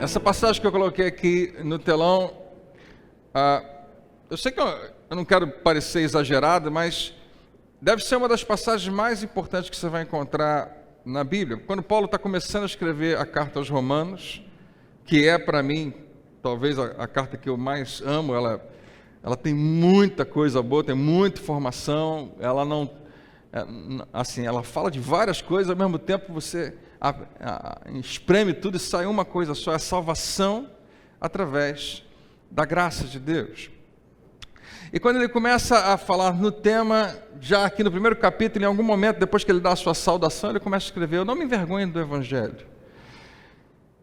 Essa passagem que eu coloquei aqui no telão, eu sei que eu não quero parecer exagerado, mas deve ser uma das passagens mais importantes que você vai encontrar na Bíblia. Quando Paulo está começando a escrever a carta aos Romanos, que é para mim, talvez a carta que eu mais amo, ela tem muita coisa boa, tem muita informação, ela não, assim, ela fala de várias coisas, ao mesmo tempo você espreme tudo e sai uma coisa só, é a salvação através da graça de Deus. E quando ele começa a falar no tema, já aqui no primeiro capítulo, em algum momento, depois que ele dá a sua saudação, ele começa a escrever: eu não me envergonho do Evangelho.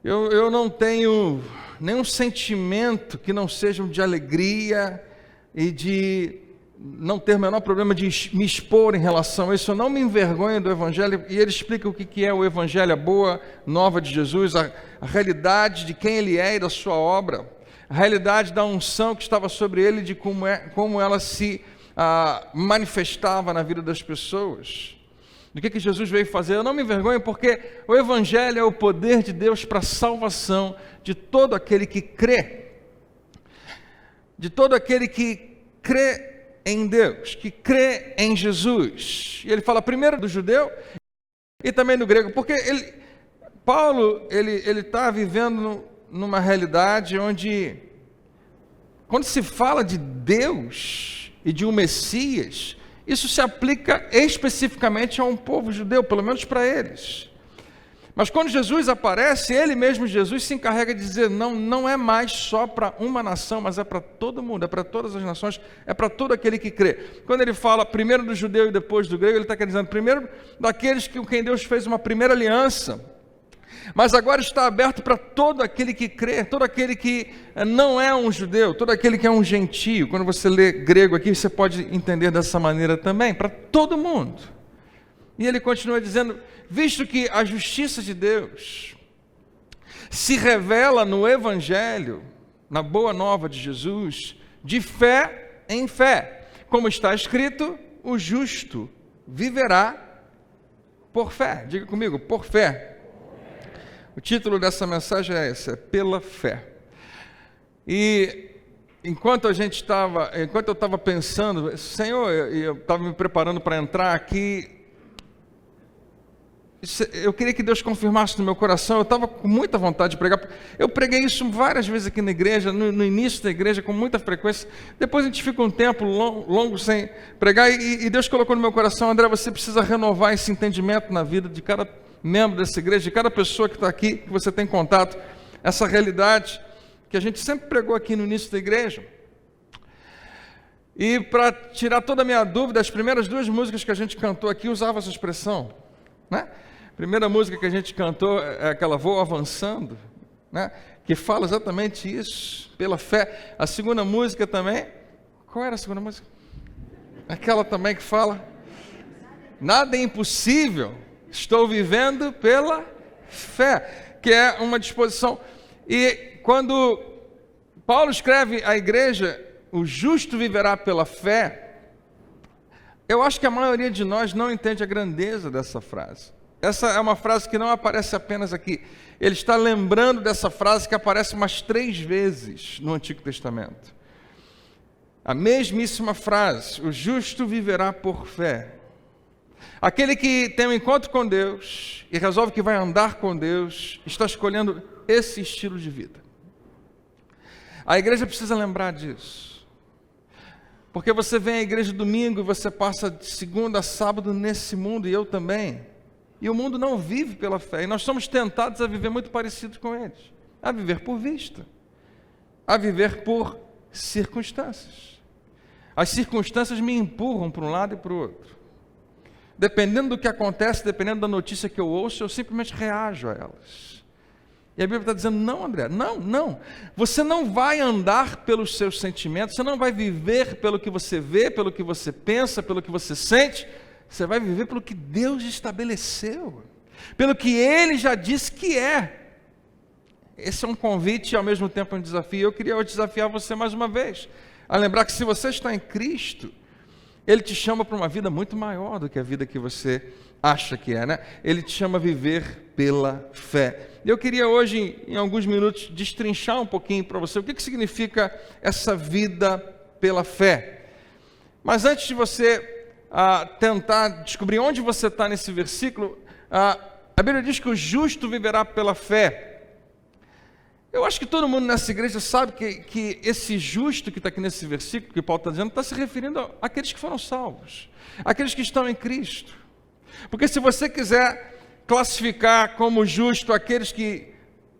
Eu não tenho nenhum sentimento que não seja de alegria e de não ter o menor problema de me expor em relação a isso. Eu não me envergonho do Evangelho. E ele explica o que é o Evangelho, a boa nova de Jesus, a realidade de quem ele é e da sua obra, a realidade da unção que estava sobre ele, de como ela se manifestava na vida das pessoas. Do que Jesus veio fazer. Eu não me envergonho, porque o Evangelho é o poder de Deus para a salvação de todo aquele que crê. De todo aquele que crê em Deus, que crê em Jesus. E ele fala primeiro do judeu e também do grego, porque Paulo está vivendo numa realidade onde, quando se fala de Deus e de um Messias, isso se aplica especificamente a um povo judeu, pelo menos para eles. Mas quando Jesus aparece, ele mesmo, Jesus, se encarrega de dizer: não é mais só para uma nação, mas é para todo mundo, é para todas as nações, é para todo aquele que crê. Quando ele fala primeiro do judeu e depois do grego, ele está dizendo primeiro daqueles com quem Deus fez uma primeira aliança, mas agora está aberto para todo aquele que crê, todo aquele que não é um judeu, todo aquele que é um gentio. Quando você lê grego aqui, você pode entender dessa maneira também, para todo mundo. E ele continua dizendo: visto que a justiça de Deus se revela no Evangelho, na boa nova de Jesus, de fé em fé, como está escrito, o justo viverá por fé. Diga comigo, por fé. O título dessa mensagem é esse, é pela fé. E enquanto eu estava pensando, Senhor, eu estava me preparando para entrar aqui, eu queria que Deus confirmasse no meu coração. Eu estava com muita vontade de pregar. Eu preguei isso várias vezes aqui na igreja, no início da igreja, com muita frequência. Depois a gente fica um tempo longo sem pregar, e Deus colocou no meu coração: André, você precisa renovar esse entendimento na vida de cada membro dessa igreja, de cada pessoa que está aqui, que você tem contato, essa realidade que a gente sempre pregou aqui no início da igreja. E para tirar toda a minha dúvida, as primeiras duas músicas que a gente cantou aqui usavam essa expressão, né? A primeira música que a gente cantou é aquela Vou Avançando, né? Que fala exatamente isso, pela fé. A segunda música também, qual era a segunda música? Aquela também que fala Nada é impossível, estou vivendo pela fé, que é uma disposição. E quando Paulo escreve à igreja, o justo viverá pela fé, eu acho que a maioria de nós não entende a grandeza dessa frase. Essa é uma frase que não aparece apenas aqui. Ele está lembrando dessa frase que aparece umas 3 vezes no Antigo Testamento. A mesmíssima frase: o justo viverá por fé. Aquele que tem um encontro com Deus e resolve que vai andar com Deus, está escolhendo esse estilo de vida. A igreja precisa lembrar disso. Porque você vem à igreja domingo e você passa de segunda a sábado nesse mundo, e eu também. E o mundo não vive pela fé. E nós somos tentados a viver muito parecidos com eles. A viver por vista. A viver por circunstâncias. As circunstâncias me empurram para um lado e para o outro. Dependendo do que acontece, dependendo da notícia que eu ouço, eu simplesmente reajo a elas. E a Bíblia está dizendo: não, André, não. Você não vai andar pelos seus sentimentos, você não vai viver pelo que você vê, pelo que você pensa, pelo que você sente. Você vai viver pelo que Deus estabeleceu, pelo que Ele já disse que é. Esse é um convite e ao mesmo tempo um desafio. Eu queria desafiar você mais uma vez, a lembrar que se você está em Cristo, Ele te chama para uma vida muito maior do que a vida que você acha que é, né? Ele te chama a viver pela fé. Eu queria hoje, em alguns minutos, destrinchar um pouquinho para você o que significa essa vida pela fé. Mas antes de você tentar descobrir onde você está nesse versículo, a Bíblia diz que o justo viverá pela fé. Eu acho que todo mundo nessa igreja sabe que esse justo que está aqui nesse versículo, que Paulo está dizendo, está se referindo àqueles que foram salvos, àqueles que estão em Cristo. Porque se você quiser classificar como justo aqueles que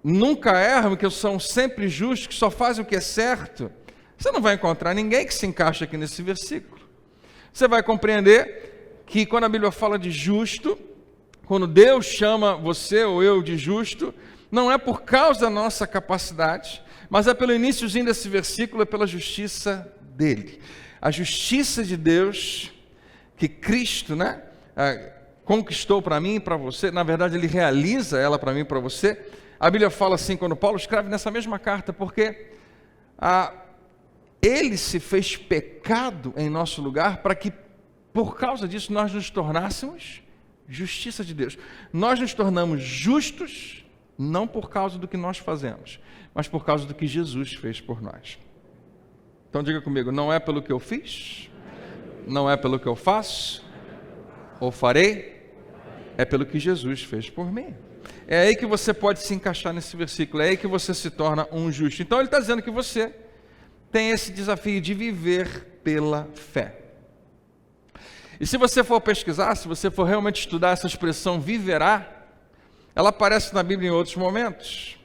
nunca erram, que são sempre justos, que só fazem o que é certo, você não vai encontrar ninguém que se encaixe aqui nesse versículo. Você vai compreender que quando a Bíblia fala de justo, quando Deus chama você ou eu de justo, não é por causa da nossa capacidade, mas é pelo iníciozinho desse versículo, é pela justiça dele. A justiça de Deus que Cristo, conquistou para mim e para você, na verdade ele realiza ela para mim e para você. A Bíblia fala assim, quando Paulo escreve nessa mesma carta, porque ele se fez pecado em nosso lugar para que por causa disso nós nos tornássemos justiça de Deus. Nós nos tornamos justos não por causa do que nós fazemos, mas por causa do que Jesus fez por nós. Então diga comigo, não é pelo que eu fiz, não é pelo que eu faço, ou farei, é pelo que Jesus fez por mim. É aí que você pode se encaixar nesse versículo, é aí que você se torna um justo. Então ele está dizendo que você tem esse desafio de viver pela fé. E se você for pesquisar, se você for realmente estudar essa expressão viverá, ela aparece na Bíblia em outros momentos.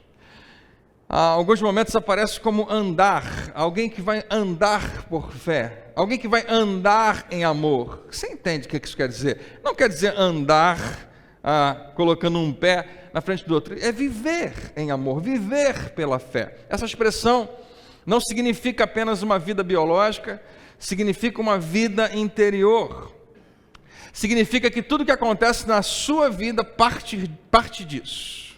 Alguns momentos aparece como andar, alguém que vai andar por fé, alguém que vai andar em amor. Você entende o que isso quer dizer? Não quer dizer andar colocando um pé na frente do outro, é viver em amor, viver pela fé. Essa expressão não significa apenas uma vida biológica, significa uma vida interior. Significa que tudo que acontece na sua vida parte disso.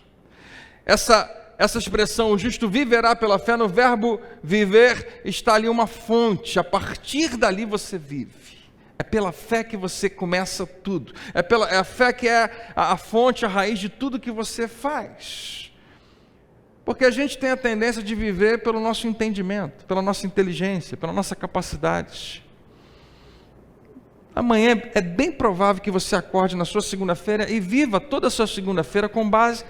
Essa expressão, o justo viverá pela fé, no verbo viver está ali uma fonte, a partir dali você vive. É pela fé que você começa tudo, é a fé que é a fonte, a raiz de tudo que você faz. Porque a gente tem a tendência de viver pelo nosso entendimento, pela nossa inteligência, pela nossa capacidade. Amanhã é bem provável que você acorde na sua segunda-feira e viva toda a sua segunda-feira com base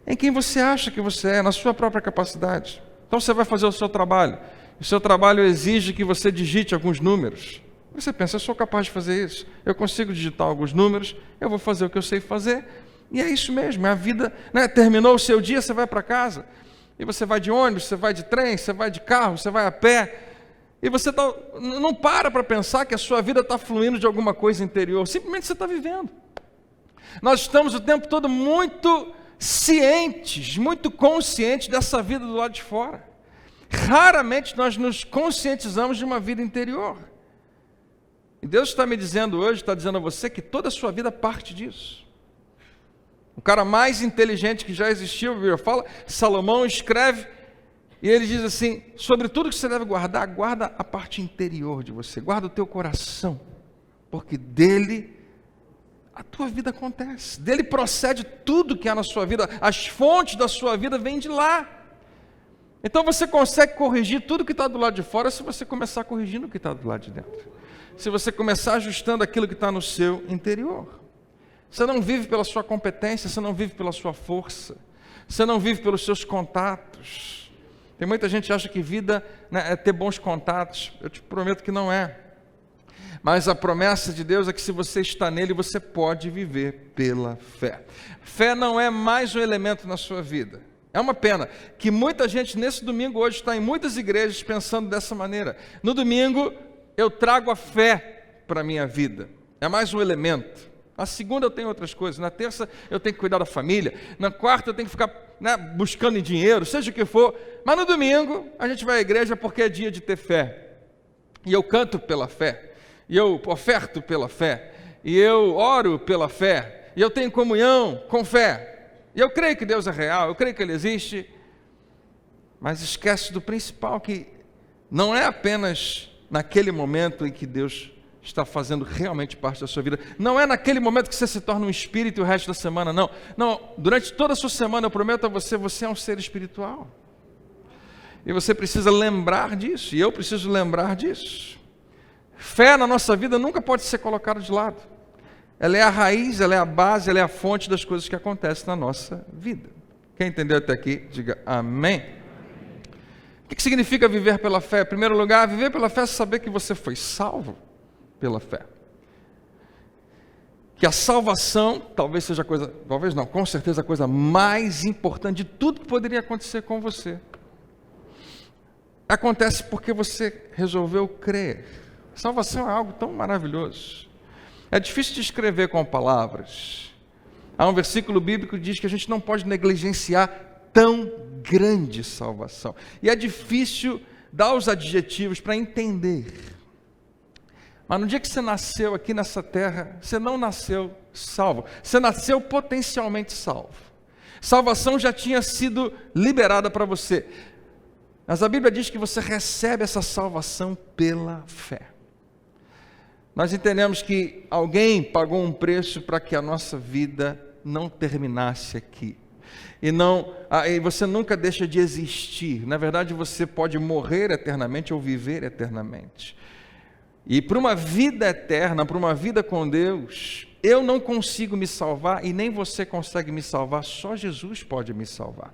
em quem você acha que você é, na sua própria capacidade. Então você vai fazer o seu trabalho. O seu trabalho exige que você digite alguns números. Você pensa, eu sou capaz de fazer isso. Eu consigo digitar alguns números, eu vou fazer o que eu sei fazer. E é isso mesmo, é a vida. Terminou o seu dia, você vai para casa. E você vai de ônibus, você vai de trem, você vai de carro, você vai a pé. E você não para pensar que a sua vida está fluindo de alguma coisa interior. Simplesmente você está vivendo. Nós estamos o tempo todo muito cientes, muito conscientes dessa vida do lado de fora. Raramente nós nos conscientizamos de uma vida interior. E Deus está me dizendo hoje, está dizendo a você que toda a sua vida parte disso. O cara mais inteligente que já existiu, a Bíblia fala, Salomão escreve, e ele diz assim, sobre tudo que você deve guardar, guarda a parte interior de você, guarda o teu coração, porque dele a tua vida acontece, dele procede tudo que há na sua vida, as fontes da sua vida vêm de lá. Então você consegue corrigir tudo que está do lado de fora se você começar corrigindo o que está do lado de dentro. Se você começar ajustando aquilo que está no seu interior. Você não vive pela sua competência, você não vive pela sua força, você não vive pelos seus contatos. Tem muita gente que acha que vida é ter bons contatos. Eu te prometo que não é. Mas a promessa de Deus é que se você está nele, você pode viver pela fé. Fé não é mais um elemento na sua vida. É uma pena que muita gente nesse domingo hoje está em muitas igrejas pensando dessa maneira. No domingo eu trago a fé para a minha vida. É mais um elemento. Na segunda eu tenho outras coisas, na terça eu tenho que cuidar da família, na quarta eu tenho que ficar buscando em dinheiro, seja o que for, mas no domingo a gente vai à igreja porque é dia de ter fé, e eu canto pela fé, e eu oferto pela fé, e eu oro pela fé, e eu tenho comunhão com fé, e eu creio que Deus é real, eu creio que Ele existe, mas esquece do principal, que não é apenas naquele momento em que Deus está fazendo realmente parte da sua vida. Não é naquele momento que você se torna um espírito e o resto da semana, não. Não, durante toda a sua semana eu prometo a você, você é um ser espiritual. E você precisa lembrar disso, e eu preciso lembrar disso. Fé na nossa vida nunca pode ser colocada de lado. Ela é a raiz, ela é a base, ela é a fonte das coisas que acontecem na nossa vida. Quem entendeu até aqui, diga amém. O que significa viver pela fé? Em primeiro lugar, viver pela fé é saber que você foi salvo pela fé. Que a salvação, talvez seja a coisa, talvez não, com certeza a coisa mais importante de tudo que poderia acontecer com você. Acontece porque você resolveu crer. Salvação é algo tão maravilhoso. É difícil de escrever com palavras. Há um versículo bíblico que diz que a gente não pode negligenciar tão grande salvação. E é difícil dar os adjetivos para entender. Mas no dia que você nasceu aqui nessa terra, você não nasceu salvo. Você nasceu potencialmente salvo. Salvação já tinha sido liberada para você. Mas a Bíblia diz que você recebe essa salvação pela fé. Nós entendemos que alguém pagou um preço para que a nossa vida não terminasse aqui. E você nunca deixa de existir. Na verdade, você pode morrer eternamente ou viver eternamente. E para uma vida eterna, para uma vida com Deus, eu não consigo me salvar e nem você consegue me salvar, só Jesus pode me salvar.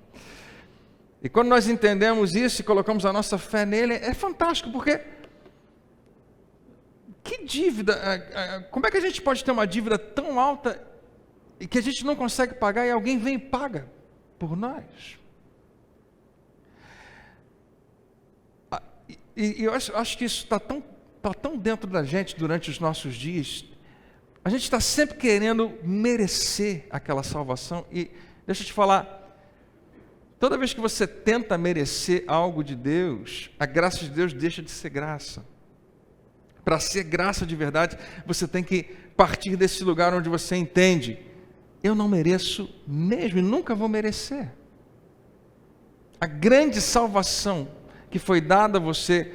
E quando nós entendemos isso e colocamos a nossa fé nele, é fantástico, porque que dívida, como é que a gente pode ter uma dívida tão alta e que a gente não consegue pagar e alguém vem e paga por nós? E eu acho que isso está tão dentro da gente durante os nossos dias. A gente está sempre querendo merecer aquela salvação e deixa eu te falar, toda vez que você tenta merecer algo de Deus, a graça de Deus deixa de ser graça. Para ser graça de verdade, você tem que partir desse lugar onde você entende, eu não mereço mesmo e nunca vou merecer. A grande salvação que foi dada a você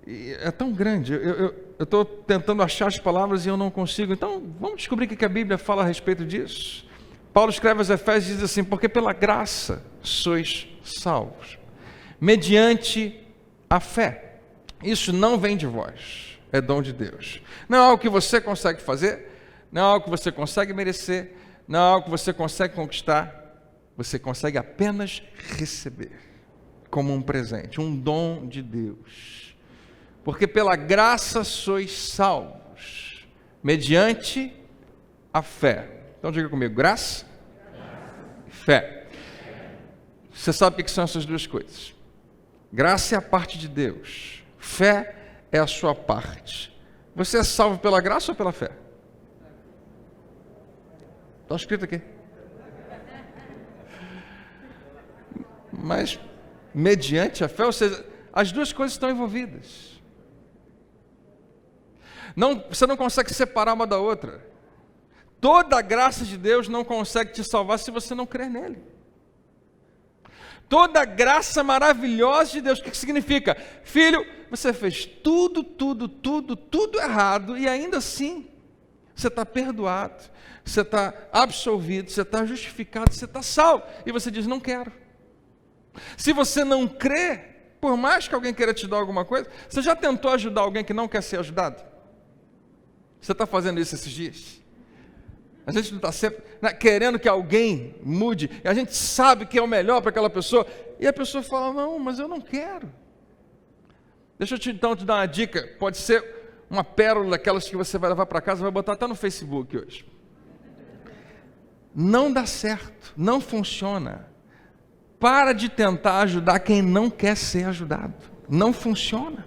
é tão grande. Eu estou tentando achar as palavras e eu não consigo. Então, vamos descobrir o que a Bíblia fala a respeito disso. Paulo escreve aos Efésios e diz assim, porque pela graça sois salvos, mediante a fé. Isso não vem de vós, é dom de Deus. Não é algo que você consegue fazer, não é algo que você consegue merecer, não é algo que você consegue conquistar, você consegue apenas receber, como um presente, um dom de Deus. Porque pela graça sois salvos, mediante a fé. Então diga comigo, graça e fé. Você sabe o que são essas duas coisas? Graça é a parte de Deus. Fé é a sua parte. Você é salvo pela graça ou pela fé? Está escrito aqui. Mas mediante a fé, ou seja, as duas coisas estão envolvidas. Você não consegue separar uma da outra. Toda a graça de Deus não consegue te salvar se você não crer nele. Toda a graça maravilhosa de Deus, o que significa? Filho, você fez tudo errado e ainda assim você está perdoado, você está absolvido, você está justificado, você está salvo. E você diz, não quero. Se você não crê, por mais que alguém queira te dar alguma coisa, você já tentou ajudar alguém que não quer ser ajudado? Você está fazendo isso esses dias? A gente não está sempre querendo que alguém mude, e a gente sabe que é o melhor para aquela pessoa, e a pessoa fala, não, mas eu não quero. Deixa eu então te dar uma dica, pode ser uma pérola daquelas que você vai levar para casa, vai botar até no Facebook hoje. Não dá certo, não funciona. Para de tentar ajudar quem não quer ser ajudado. Não funciona.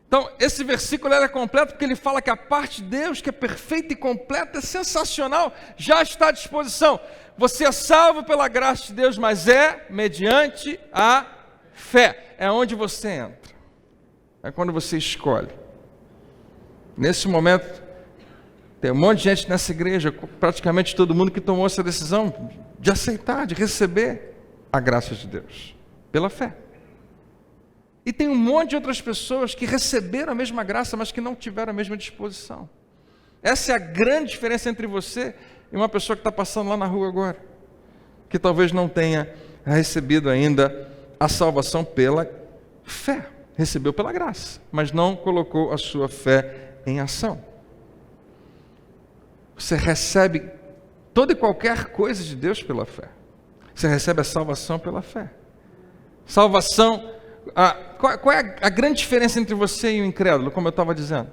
Então, esse versículo é completo porque ele fala que a parte de Deus, que é perfeita e completa, é sensacional, já está à disposição. Você é salvo pela graça de Deus, mas é mediante a fé. É onde você entra. É quando você escolhe. Nesse momento, tem um monte de gente nessa igreja, praticamente todo mundo que tomou essa decisão de aceitar, de receber a graça de Deus, pela fé. E tem um monte de outras pessoas que receberam a mesma graça, mas que não tiveram a mesma disposição. Essa é a grande diferença entre você e uma pessoa que está passando lá na rua agora, que talvez não tenha recebido ainda a salvação pela fé. Recebeu pela graça, mas não colocou a sua fé em ação. Você recebe toda e qualquer coisa de Deus pela fé. Você recebe a salvação pela fé. Salvação, qual é a grande diferença entre você e o incrédulo, como eu estava dizendo?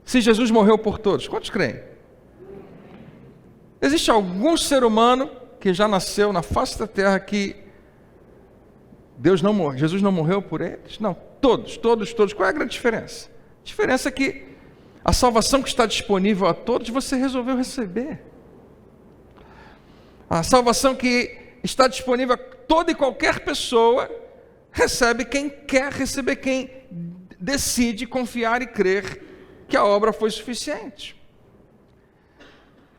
Se Jesus morreu por todos, quantos creem? Existe algum ser humano que já nasceu na face da terra que Jesus não morreu por eles? Não, todos. Qual é a grande diferença? A diferença é que a salvação que está disponível a todos, você resolveu receber. A salvação que está disponível a toda e qualquer pessoa, recebe quem quer receber, quem decide confiar e crer que a obra foi suficiente.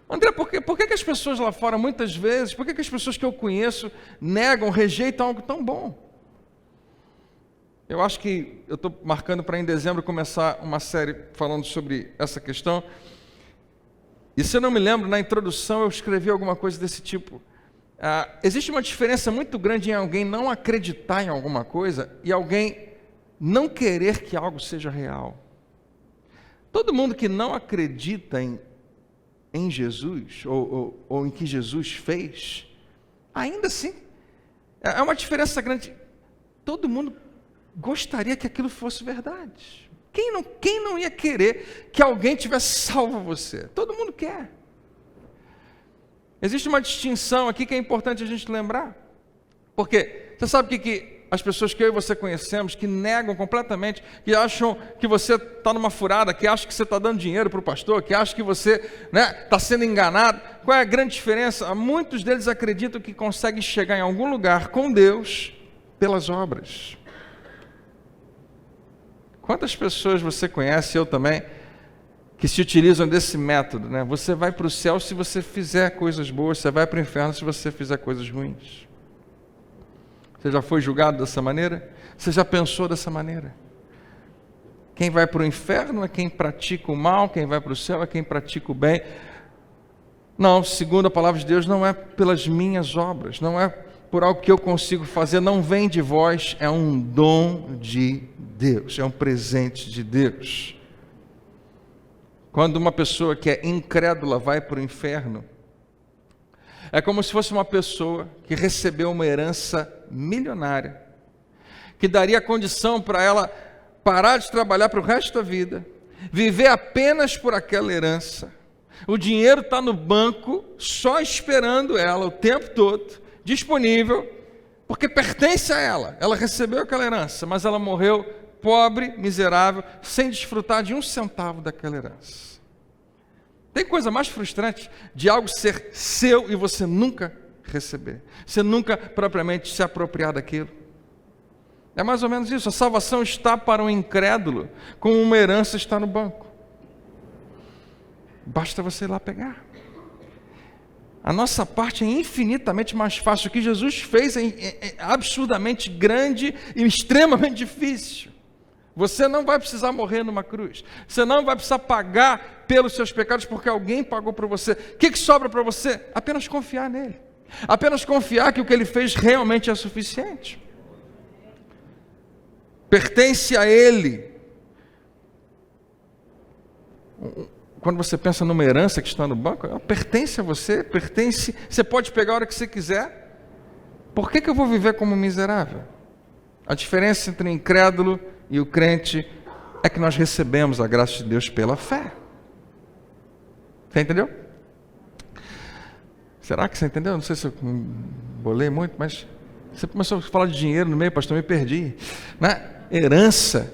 André, por que as pessoas lá fora, muitas vezes, por que as pessoas que eu conheço negam, rejeitam algo tão bom? Eu acho que eu estou marcando para em dezembro começar uma série falando sobre essa questão. E se eu não me lembro, na introdução eu escrevi alguma coisa desse tipo. Existe uma diferença muito grande em alguém não acreditar em alguma coisa e alguém não querer que algo seja real. Todo mundo que não acredita em Jesus, ou em que Jesus fez, ainda assim, é uma diferença grande. Todo mundo gostaria que aquilo fosse verdade. Quem não ia querer que alguém tivesse salvo você? Todo mundo quer. Existe uma distinção aqui que é importante a gente lembrar. Porque você sabe que as pessoas que eu e você conhecemos, que negam completamente, que acham que você está numa furada, que acham que você está dando dinheiro para o pastor, que acham que você está sendo enganado. Qual é a grande diferença? Muitos deles acreditam que conseguem chegar em algum lugar com Deus pelas obras. Quantas pessoas você conhece, eu também, que se utilizam desse método, né? Você vai para o céu se você fizer coisas boas, você vai para o inferno se você fizer coisas ruins. Você já foi julgado dessa maneira? Você já pensou dessa maneira? Quem vai para o inferno é quem pratica o mal, quem vai para o céu é quem pratica o bem. Não, segundo a palavra de Deus, não é pelas minhas obras, não é por algo que eu consigo fazer, não vem de vós, é um dom de Deus, é um presente de Deus. Quando uma pessoa que é incrédula vai para o inferno, é como se fosse uma pessoa que recebeu uma herança milionária, que daria condição para ela parar de trabalhar para o resto da vida, viver apenas por aquela herança. O dinheiro está no banco, só esperando ela o tempo todo, disponível, porque pertence a ela. Ela recebeu aquela herança, mas ela morreu pobre, miserável, sem desfrutar de um centavo daquela herança. Tem coisa mais frustrante de algo ser seu e você nunca receber. Você nunca propriamente se apropriar daquilo. É mais ou menos isso. A salvação está para o incrédulo, como uma herança está no banco. Basta você ir lá pegar. A nossa parte é infinitamente mais fácil. O que Jesus fez é absurdamente grande e extremamente difícil. Você não vai precisar morrer numa cruz. Você não vai precisar pagar pelos seus pecados porque alguém pagou por você. O que sobra para você? Apenas confiar nele. Apenas confiar que o que ele fez realmente é suficiente. Pertence a ele. Quando você pensa numa herança que está no banco, ela pertence a você, pertence. Você pode pegar a hora que você quiser. Por que eu vou viver como miserável? A diferença entre o incrédulo e o crente é que nós recebemos a graça de Deus pela fé. Você entendeu? Será que você entendeu? Não sei se eu bolei muito, mas você começou a falar de dinheiro no meio, pastor, me perdi. Né? Herança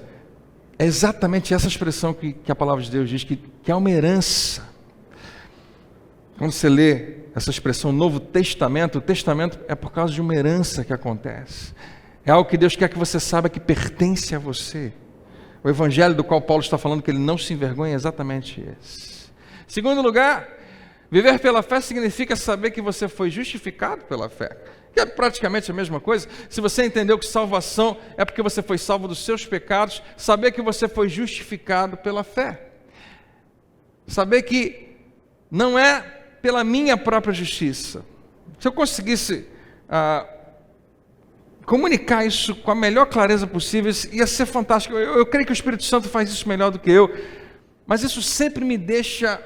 é exatamente essa expressão que a palavra de Deus diz, que é uma herança. Quando você lê essa expressão Novo Testamento, o testamento é por causa de uma herança que acontece. É algo que Deus quer que você saiba que pertence a você. O evangelho do qual Paulo está falando que ele não se envergonha é exatamente esse. Segundo lugar, viver pela fé significa saber que você foi justificado pela fé. que é praticamente a mesma coisa. Se você entendeu que salvação é porque você foi salvo dos seus pecados, saber que você foi justificado pela fé. Saber que não é pela minha própria justiça. Se eu conseguisse comunicar isso com a melhor clareza possível, ia ser fantástico. Eu creio que o Espírito Santo faz isso melhor do que eu, mas isso sempre me deixa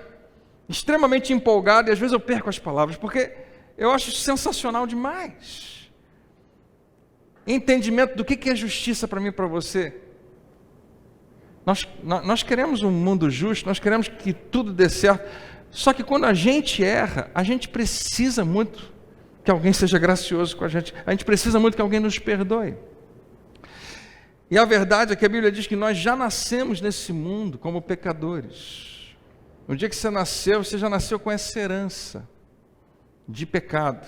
extremamente empolgado e às vezes eu perco as palavras, porque eu acho sensacional demais. Entendimento do que é justiça para mim e para você. Nós queremos um mundo justo, nós queremos que tudo dê certo, só que quando a gente erra, a gente precisa muito que alguém seja gracioso com a gente precisa muito que alguém nos perdoe. E a verdade é que a Bíblia diz que nós já nascemos nesse mundo como pecadores. No dia que você nasceu, você já nasceu com essa herança de pecado.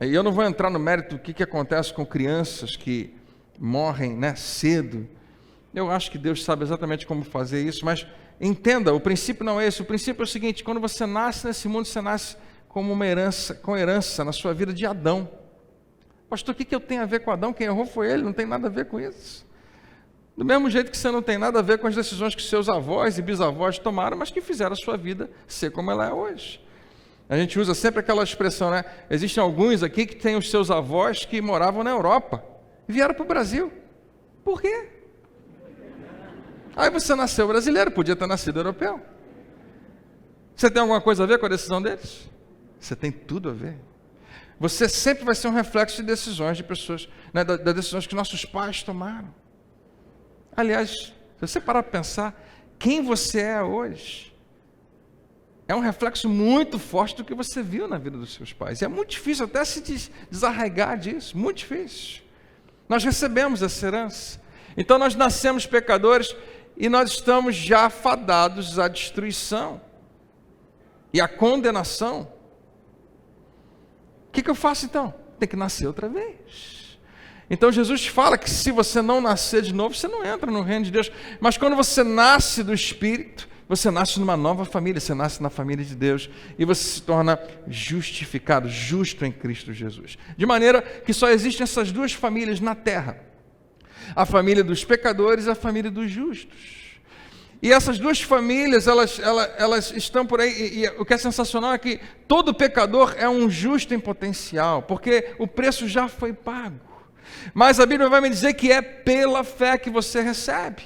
E eu não vou entrar no mérito do que acontece com crianças que morrem, cedo. Eu acho que Deus sabe exatamente como fazer isso, mas entenda, o princípio não é esse. O princípio é o seguinte: quando você nasce nesse mundo, você nasce como uma herança, com herança na sua vida de Adão. Pastor, o que eu tenho a ver com Adão? Quem errou foi ele, não tem nada a ver com isso. Do mesmo jeito que você não tem nada a ver com as decisões que seus avós e bisavós tomaram, mas que fizeram a sua vida ser como ela é hoje. A gente usa sempre aquela expressão, Existem alguns aqui que têm os seus avós que moravam na Europa e vieram para o Brasil. Por quê? Aí você nasceu brasileiro, podia ter nascido europeu. Você tem alguma coisa a ver com a decisão deles? Você tem tudo a ver. Você sempre vai ser um reflexo de decisões de pessoas, das decisões que nossos pais tomaram. Aliás, se você parar para pensar, quem você é hoje é um reflexo muito forte do que você viu na vida dos seus pais. E é muito difícil até se desarraigar disso, muito difícil. Nós recebemos essa herança. Então nós nascemos pecadores e nós estamos já fadados à destruição e à condenação. O que eu faço então? Tem que nascer outra vez. Então Jesus fala que se você não nascer de novo, você não entra no reino de Deus. Mas quando você nasce do Espírito, você nasce numa nova família, você nasce na família de Deus e você se torna justificado, justo em Cristo Jesus. De maneira que só existem essas duas famílias na terra: a família dos pecadores e a família dos justos. E essas duas famílias, elas estão por aí, e o que é sensacional é que todo pecador é um justo em potencial, porque o preço já foi pago. Mas a Bíblia vai me dizer que é pela fé que você recebe.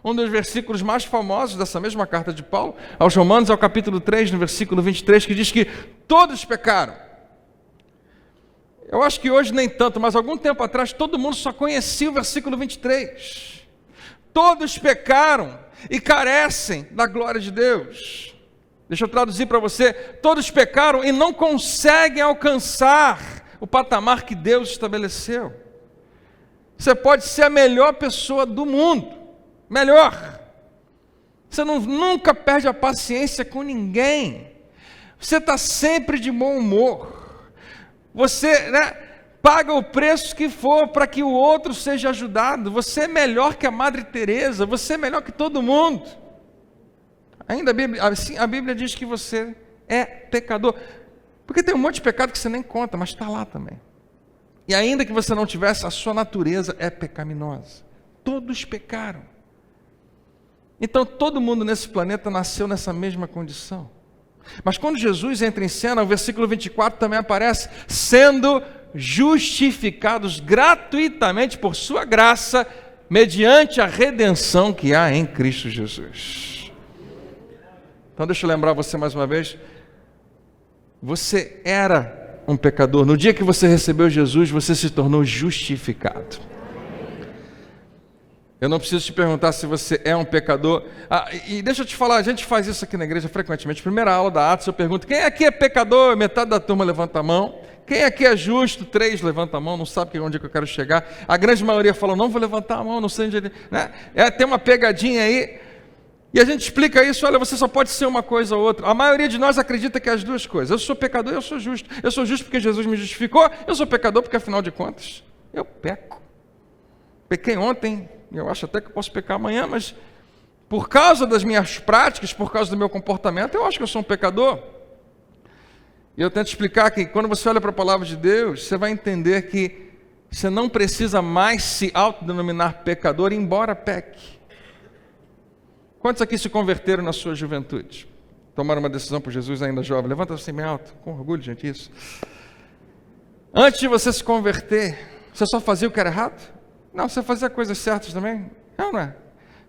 Um dos versículos mais famosos dessa mesma carta de Paulo aos Romanos é o capítulo 3, no versículo 23, que diz que todos pecaram. Eu acho que hoje nem tanto, mas algum tempo atrás todo mundo só conhecia o versículo 23. Todos pecaram e carecem da glória de Deus. Deixa eu traduzir para você: todos pecaram e não conseguem alcançar o patamar que Deus estabeleceu. Você pode ser a melhor pessoa do mundo, melhor. Você nunca perde a paciência com ninguém. Você está sempre de bom humor. Você paga o preço que for para que o outro seja ajudado. Você é melhor que a Madre Teresa, você é melhor que todo mundo. Ainda a Bíblia diz que você é pecador. Porque tem um monte de pecado que você nem conta, mas está lá também. E ainda que você não tivesse, a sua natureza é pecaminosa. Todos pecaram. Então todo mundo nesse planeta nasceu nessa mesma condição. Mas quando Jesus entra em cena, o versículo 24 também aparece: sendo justificados gratuitamente por sua graça, mediante a redenção que há em Cristo Jesus. Então deixa eu lembrar você mais uma vez: você era um pecador. No dia que você recebeu Jesus, você se tornou justificado. Eu não preciso te perguntar se você é um pecador. E deixa eu te falar, a gente faz isso aqui na igreja frequentemente. Primeira aula da Atos, eu pergunto: quem aqui é pecador? Metade da turma levanta a mão. Quem aqui é justo? 3 levanta a mão, não sabe onde é que eu quero chegar. A grande maioria fala: não vou levantar a mão, não sei onde ele... Tem uma pegadinha aí. E a gente explica isso: olha, você só pode ser uma coisa ou outra. A maioria de nós acredita que é as duas coisas. Eu sou pecador e eu sou justo. Eu sou justo porque Jesus me justificou. Eu sou pecador porque, afinal de contas, eu peco. Pequei ontem, eu acho até que eu posso pecar amanhã, mas por causa das minhas práticas, por causa do meu comportamento, eu acho que eu sou um pecador. E eu tento explicar que quando você olha para a palavra de Deus, você vai entender que você não precisa mais se autodenominar pecador, embora peque. Quantos aqui se converteram na sua juventude? Tomaram uma decisão por Jesus ainda jovem? Levanta assim bem alto, com orgulho, gente, isso. Antes de você se converter, você só fazia o que era errado? Não, você fazia coisas certas também? Não é?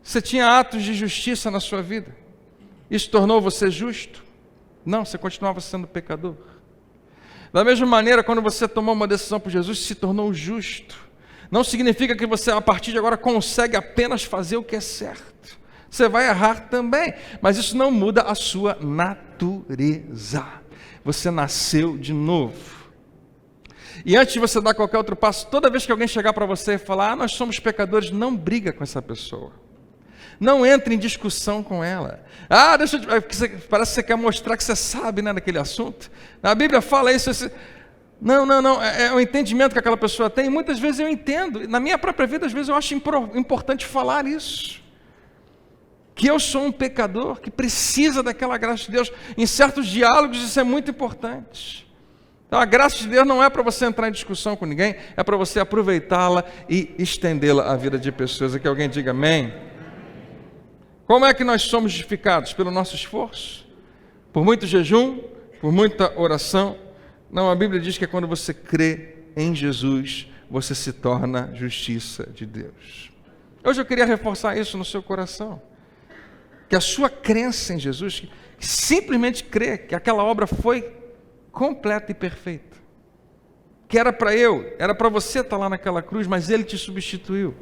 Você tinha atos de justiça na sua vida? Isso tornou você justo? Não, você continuava sendo pecador. Da mesma maneira, quando você tomou uma decisão por Jesus, se tornou justo. Não significa que você, a partir de agora, consegue apenas fazer o que é certo. Você vai errar também, mas isso não muda a sua natureza. Você nasceu de novo. E antes de você dar qualquer outro passo, toda vez que alguém chegar para você e falar, nós somos pecadores, não briga com essa pessoa. Não entre em discussão com ela. Parece que você quer mostrar que você sabe, né, daquele assunto. A Bíblia fala isso. Não. É o entendimento que aquela pessoa tem. E muitas vezes eu entendo. Na minha própria vida, às vezes eu acho importante falar isso. Que eu sou um pecador que precisa daquela graça de Deus. Em certos diálogos isso é muito importante. Então a graça de Deus não é para você entrar em discussão com ninguém, é para você aproveitá-la e estendê-la à vida de pessoas. Que alguém diga amém. Como é que nós somos justificados? Pelo nosso esforço? Por muito jejum? Por muita oração? Não, a Bíblia diz que é quando você crê em Jesus, você se torna justiça de Deus. Hoje eu queria reforçar isso no seu coração. Que a sua crença em Jesus, simplesmente crer que aquela obra foi completa e perfeita. Que era para você estar lá naquela cruz, mas Ele te substituiu.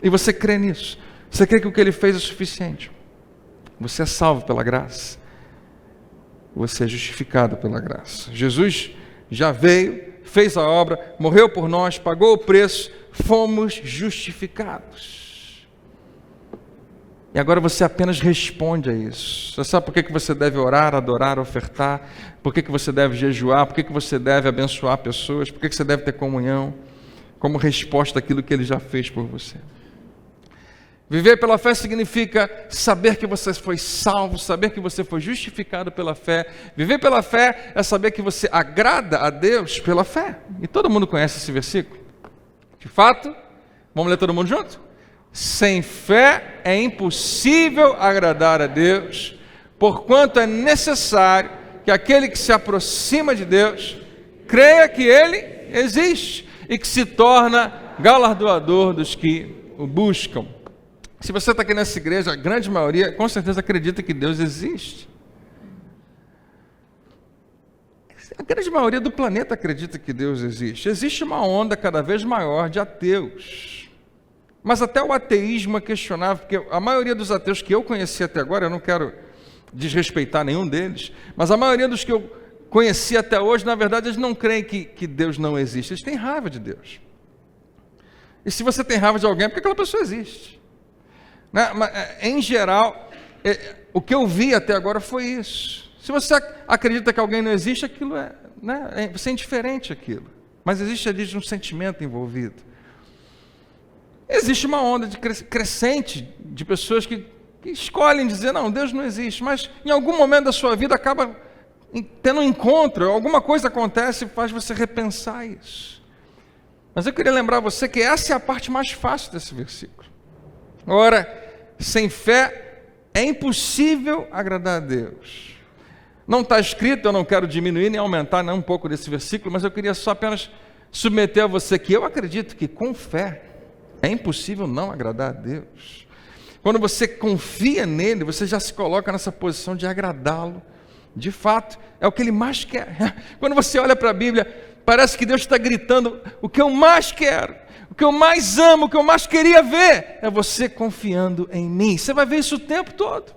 E você crê nisso. Você crê que o que Ele fez é suficiente. Você é salvo pela graça. Você é justificado pela graça. Jesus já veio, fez a obra, morreu por nós, pagou o preço, fomos justificados. E agora você apenas responde a isso. Você sabe por que você deve orar, adorar, ofertar? Por que você deve jejuar? Por que você deve abençoar pessoas? Por que você deve ter comunhão? Como resposta àquilo que Ele já fez por você. Viver pela fé significa saber que você foi salvo, saber que você foi justificado pela fé. Viver pela fé é saber que você agrada a Deus pela fé. E todo mundo conhece esse versículo. De fato, vamos ler todo mundo junto? Sem fé é impossível agradar a Deus, porquanto é necessário que aquele que se aproxima de Deus creia que Ele existe e que se torna galardoador dos que o buscam. Se você está aqui nessa igreja, a grande maioria com certeza acredita que Deus existe. A grande maioria do planeta acredita que Deus existe. Existe uma onda cada vez maior de ateus. Mas até o ateísmo é questionável, porque a maioria dos ateus que eu conheci até agora, eu não quero desrespeitar nenhum deles, mas a maioria dos que eu conheci até hoje, na verdade, eles não creem que Deus não existe. Eles têm raiva de Deus. E se você tem raiva de alguém, é porque aquela pessoa existe. Em geral, o que eu vi até agora foi isso. Se você acredita que alguém não existe, aquilo você é indiferente àquilo. Mas existe ali um sentimento envolvido. Existe uma onda crescente de pessoas que escolhem dizer, não, Deus não existe, mas em algum momento da sua vida acaba tendo um encontro, alguma coisa acontece e faz você repensar isso. Mas eu queria lembrar você que essa é a parte mais fácil desse versículo. Ora, sem fé é impossível agradar a Deus. Não está escrito, eu não quero diminuir nem aumentar nem um pouco desse versículo, mas eu queria só apenas submeter a você que eu acredito que com fé é impossível não agradar a Deus. Quando você confia nele, você já se coloca nessa posição de agradá-lo. De fato, é o que ele mais quer. Quando você olha para a Bíblia, parece que Deus está gritando, o que eu mais quero, o que eu mais amo, o que eu mais queria ver, é você confiando em mim. Você vai ver isso o tempo todo.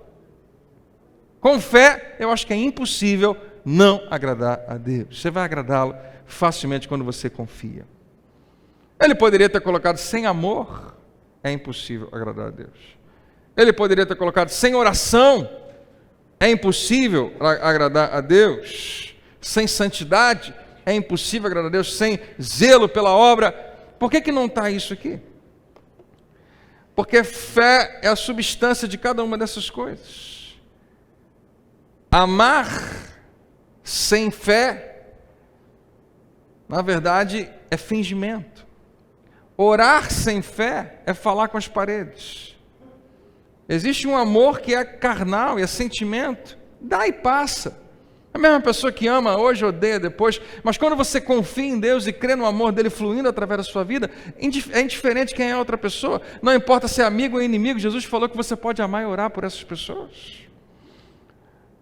Com fé, eu acho que é impossível não agradar a Deus. Você vai agradá-lo facilmente quando você confia. Ele poderia ter colocado sem amor, é impossível agradar a Deus. Ele poderia ter colocado sem oração, é impossível agradar a Deus. Sem santidade, é impossível agradar a Deus. Sem zelo pela obra. Por que não está isso aqui? Porque fé é a substância de cada uma dessas coisas. Amar sem fé, na verdade, é fingimento. Orar sem fé é falar com as paredes. Existe um amor que é carnal e é sentimento, dá e passa. A mesma pessoa que ama hoje odeia depois, mas quando você confia em Deus e crê no amor dele fluindo através da sua vida, é indiferente quem é a outra pessoa, não importa se é amigo ou inimigo. Jesus falou que você pode amar e orar por essas pessoas.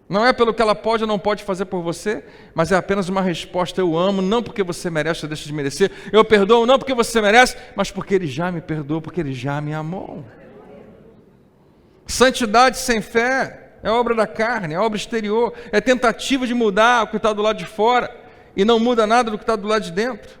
Não é pelo que ela pode ou não pode fazer por você, mas é apenas uma resposta: eu amo, não porque você merece ou deixa de merecer, eu perdoo não porque você merece, mas porque Ele já me perdoou, porque Ele já me amou. Santidade sem fé é obra da carne, é obra exterior, é tentativa de mudar o que está do lado de fora, e não muda nada do que está do lado de dentro.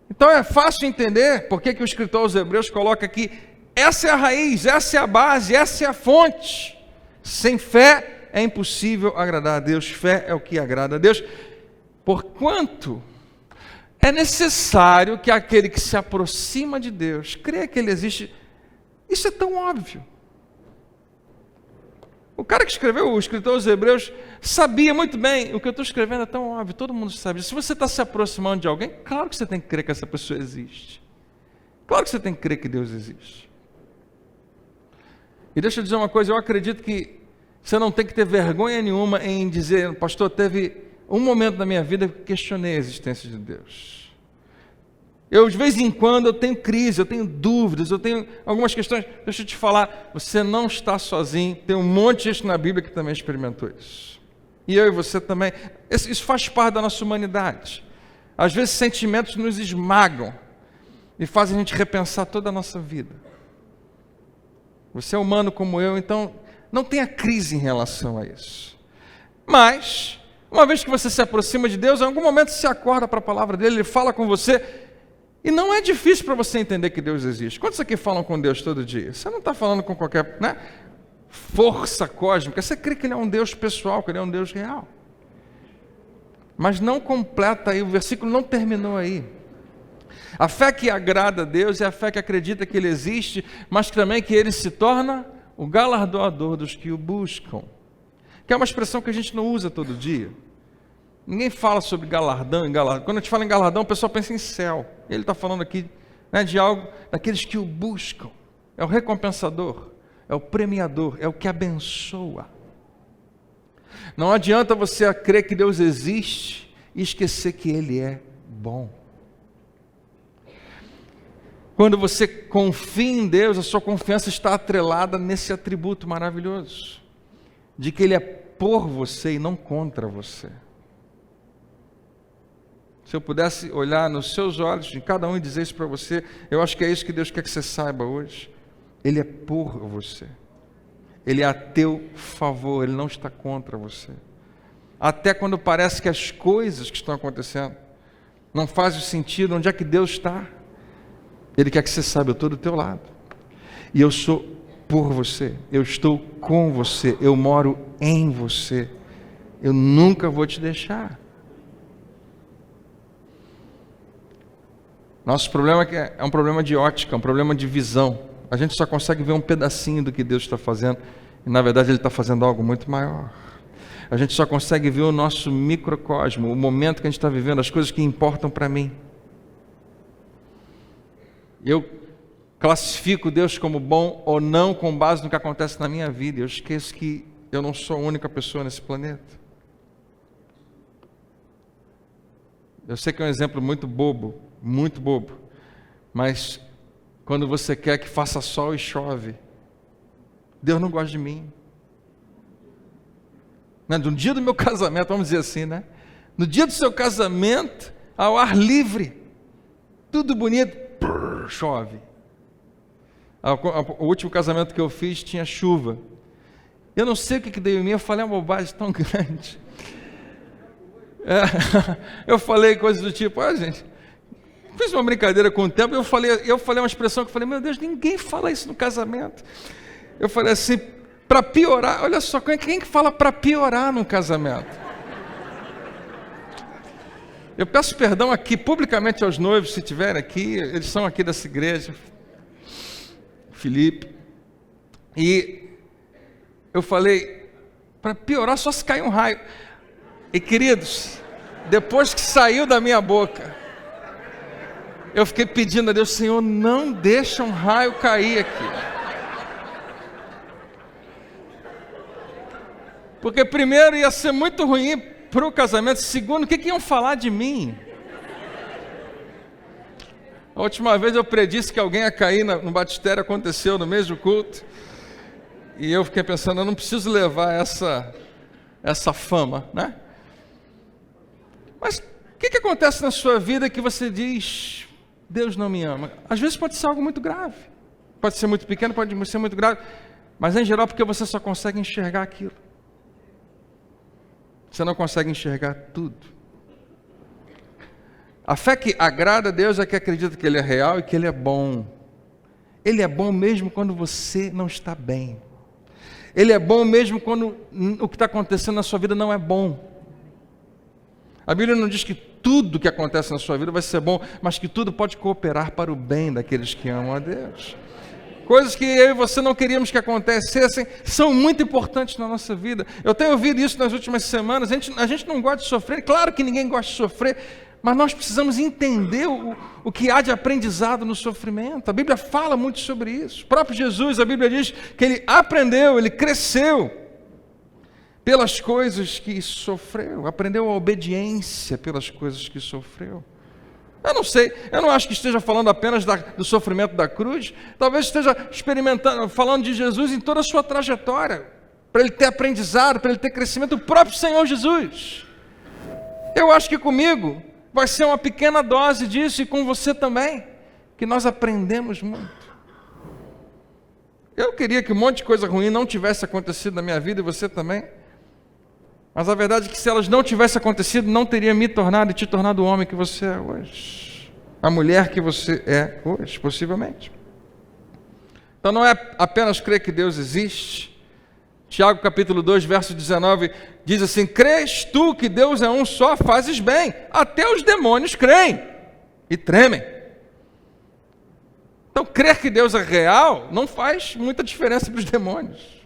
Então é fácil entender por que o escritor aos Hebreus coloca aqui: essa é a raiz, essa é a base, essa é a fonte. Sem fé é impossível agradar a Deus. Fé é o que agrada a Deus, porquanto é necessário que aquele que se aproxima de Deus creia que Ele existe. Isso é tão óbvio. O cara que escreveu, o escritor aos Hebreus, sabia muito bem: o que eu estou escrevendo é tão óbvio, todo mundo sabe. Se você está se aproximando de alguém, claro que você tem que crer que essa pessoa existe. Claro que você tem que crer que Deus existe. E deixa eu dizer uma coisa: eu acredito que você não tem que ter vergonha nenhuma em dizer: pastor, teve um momento na minha vida que questionei a existência de Deus. Eu, de vez em quando, eu tenho crise, eu tenho dúvidas, eu tenho algumas questões. Deixa eu te falar, você não está sozinho. Tem um monte de gente na Bíblia que também experimentou isso. E eu e você também. Isso faz parte da nossa humanidade. Às vezes sentimentos nos esmagam e fazem a gente repensar toda a nossa vida. Você é humano como eu, então não tenha crise em relação a isso. Mas, uma vez que você se aproxima de Deus, em algum momento você acorda para a palavra dele, Ele fala com você, e não é difícil para você entender que Deus existe. Quantos aqui falam com Deus todo dia? Você não está falando com qualquer força cósmica, você crê que Ele é um Deus pessoal, que Ele é um Deus real. Mas não completa aí, o versículo não terminou aí. A fé que agrada a Deus é a fé que acredita que Ele existe, mas também que Ele se torna o galardoador dos que o buscam. Que é uma expressão que a gente não usa todo dia. Ninguém fala sobre galardão e galardão. Quando a gente fala em galardão, o pessoal pensa em céu. Ele está falando aqui de algo daqueles que o buscam. É o recompensador, é o premiador, é o que abençoa. Não adianta você crer que Deus existe e esquecer que Ele é bom. Quando você confia em Deus, a sua confiança está atrelada nesse atributo maravilhoso, de que Ele é por você e não contra você. Se eu pudesse olhar nos seus olhos, de cada um, e dizer isso para você, eu acho que é isso que Deus quer que você saiba hoje. Ele é por você. Ele é a teu favor, Ele não está contra você. Até quando parece que as coisas que estão acontecendo não fazem sentido, onde é que Deus está? Ele quer que você saiba: eu estou do teu lado. E eu sou por você. Eu estou com você. Eu moro em você. Eu nunca vou te deixar. Nosso problema é um problema de ótica, um problema de visão. A gente só consegue ver um pedacinho do que Deus está fazendo, e na verdade Ele está fazendo algo muito maior. A gente só consegue ver o nosso microcosmo, o momento que a gente está vivendo, as coisas que importam para mim. Eu classifico Deus como bom ou não com base no que acontece na minha vida. Eu esqueço que eu não sou a única pessoa nesse planeta. Eu sei que é um exemplo muito bobo, mas quando você quer que faça sol e chove, Deus não gosta de mim. No dia do meu casamento, vamos dizer assim, né? No dia do seu casamento, ao ar livre, tudo bonito, chove. O último casamento que eu fiz tinha chuva. Eu não sei o que deu em mim, eu falei uma bobagem tão grande. Eu falei coisas do tipo: gente, fiz uma brincadeira com o tempo, eu falei uma expressão que eu falei: meu Deus, ninguém fala isso no casamento. Eu falei assim, para piorar, olha só, quem que fala para piorar num casamento? Eu peço perdão aqui publicamente aos noivos, se estiverem aqui, eles são aqui dessa igreja, Felipe, e eu falei, para piorar só se cair um raio. E queridos, depois que saiu da minha boca, eu fiquei pedindo a Deus, Senhor, não deixa um raio cair aqui. Porque primeiro ia ser muito ruim para o casamento, segundo, o que iam falar de mim? A última vez eu predisse que alguém ia cair no batistério, aconteceu no mesmo culto, e eu fiquei pensando, eu não preciso levar essa fama, né? Mas o que acontece na sua vida que você diz, Deus não me ama? Às vezes pode ser algo muito grave, pode ser muito pequeno, pode ser muito grave, mas em geral porque você só consegue enxergar aquilo. Você não consegue enxergar tudo. A fé que agrada a Deus é que acredita que Ele é real e que Ele é bom. Ele é bom mesmo quando você não está bem. Ele é bom mesmo quando o que está acontecendo na sua vida não é bom. A Bíblia não diz que tudo que acontece na sua vida vai ser bom, mas que tudo pode cooperar para o bem daqueles que amam a Deus. Coisas que eu e você não queríamos que acontecessem, são muito importantes na nossa vida. Eu tenho ouvido isso nas últimas semanas, a gente não gosta de sofrer, claro que ninguém gosta de sofrer, mas nós precisamos entender o que há de aprendizado no sofrimento. A Bíblia fala muito sobre isso. O próprio Jesus, a Bíblia diz que Ele aprendeu, Ele cresceu pelas coisas que sofreu, aprendeu a obediência pelas coisas que sofreu. Eu não sei, eu não acho que esteja falando apenas do sofrimento da cruz, talvez esteja falando de Jesus em toda a sua trajetória, para Ele ter aprendizado, para Ele ter crescimento, o próprio Senhor Jesus. Eu acho que comigo vai ser uma pequena dose disso, e com você também, que nós aprendemos muito. Eu queria que um monte de coisa ruim não tivesse acontecido na minha vida, e você também. Mas a verdade é que se elas não tivessem acontecido, não teria me tornado e te tornado o homem que você é hoje. A mulher que você é hoje, possivelmente. Então não é apenas crer que Deus existe. Tiago capítulo 2, verso 19, diz assim, crês tu que Deus é um só, fazes bem. Até os demônios creem e tremem. Então crer que Deus é real não faz muita diferença para os demônios.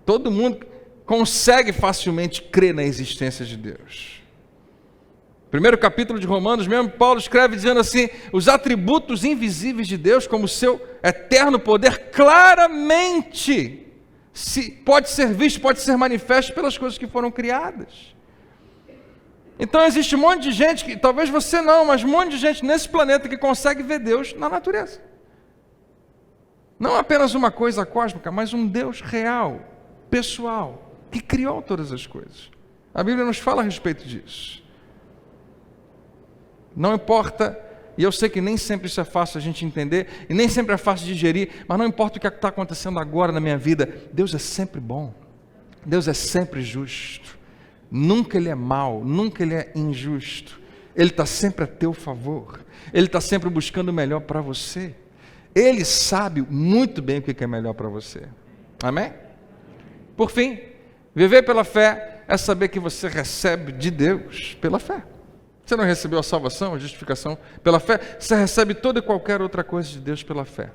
Todo mundo consegue facilmente crer na existência de Deus. Primeiro capítulo de Romanos mesmo, Paulo escreve dizendo assim, os atributos invisíveis de Deus, como o seu eterno poder, claramente pode ser visto, pode ser manifesto pelas coisas que foram criadas. Então existe um monte de gente, que talvez você não, mas um monte de gente nesse planeta que consegue ver Deus na natureza. Não apenas uma coisa cósmica, mas um Deus real, pessoal, que criou todas as coisas. A Bíblia nos fala a respeito disso. Não importa, e eu sei que nem sempre isso é fácil a gente entender, e nem sempre é fácil digerir, mas não importa o que está acontecendo agora na minha vida, Deus é sempre bom, Deus é sempre justo, nunca Ele é mau, nunca Ele é injusto, Ele está sempre a teu favor, Ele está sempre buscando o melhor para você, Ele sabe muito bem o que é melhor para você, amém? Por fim, viver pela fé é saber que você recebe de Deus pela fé. Você não recebeu a salvação, a justificação pela fé, você recebe toda e qualquer outra coisa de Deus pela fé.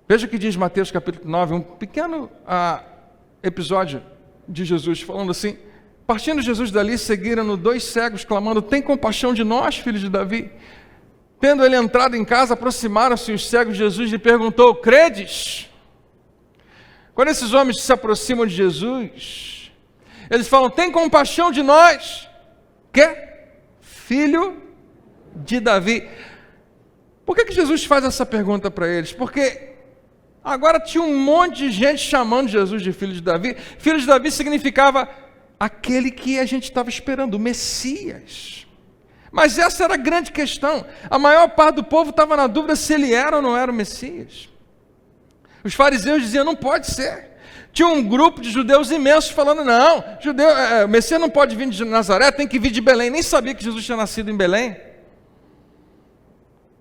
Veja o que diz Mateus capítulo 9, um pequeno episódio de Jesus, falando assim, partindo Jesus dali, seguiram-no 2 cegos, clamando, tem compaixão de nós, filhos de Davi. Tendo ele entrado em casa, aproximaram-se os cegos de Jesus e lhe perguntou, credes? Quando esses homens se aproximam de Jesus, eles falam, tem compaixão de nós, que? Filho de Davi. Por que Jesus faz essa pergunta para eles? Porque agora tinha um monte de gente chamando Jesus de filho de Davi. Filho de Davi significava aquele que a gente estava esperando, o Messias. Mas essa era a grande questão. A maior parte do povo estava na dúvida se ele era ou não era o Messias. Os fariseus diziam, não pode ser. Tinha um grupo de judeus imensos falando, não, o Messias não pode vir de Nazaré, tem que vir de Belém. Nem sabia que Jesus tinha nascido em Belém.